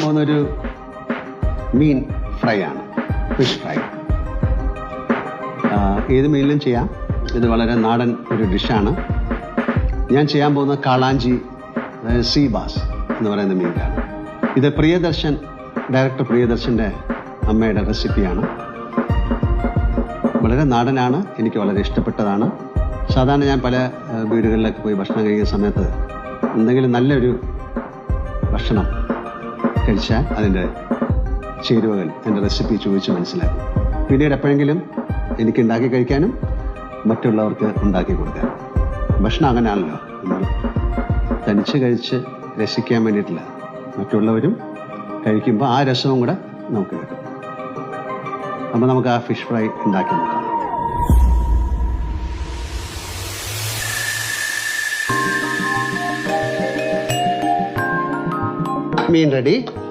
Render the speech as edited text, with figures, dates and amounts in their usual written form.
പോകുന്നൊരു മീൻ ഫ്രൈ ആണ്, fish fry. ഏത് മീനിലും ചെയ്യാം. ഇത് വളരെ നാടൻ ഒരു ഡിഷാണ്. ഞാൻ ചെയ്യാൻ പോകുന്ന കാളാഞ്ചി, അതായത് സീ ബാസ് എന്ന് പറയുന്ന മീനാണ്. ഇത് ഡയറക്ടർ പ്രിയദർശൻ്റെ അമ്മയുടെ റെസിപ്പിയാണ്. വളരെ നാടനാണ്, എനിക്ക് വളരെ ഇഷ്ടപ്പെട്ടതാണ്. സാധാരണ ഞാൻ പല വീടുകളിലൊക്കെ പോയി ഭക്ഷണം കഴിക്കുന്ന സമയത്ത് എന്തെങ്കിലും നല്ലൊരു ഭക്ഷണം കഴിച്ചാൽ അതിൻ്റെ ചേരുവകൾ, എൻ്റെ റെസിപ്പി ചോദിച്ച് മനസ്സിലാക്കും. പിന്നീട് എപ്പോഴെങ്കിലും എനിക്ക് ഉണ്ടാക്കി കഴിക്കാനും മറ്റുള്ളവർക്ക് ഉണ്ടാക്കി കൊടുക്കാനും. ഭക്ഷണം അങ്ങനെയാണല്ലോ, നമ്മൾ തനിച്ച് കഴിച്ച് രസിക്കാൻ വേണ്ടിയിട്ടില്ല, മറ്റുള്ളവരും കഴിക്കുമ്പോൾ ആ രസവും കൂടെ നമുക്ക് കിട്ടും. അപ്പോൾ നമുക്ക് ആ ഫിഷ് ഫ്രൈ ഉണ്ടാക്കി നോക്കാം. മീൻ റെഡി.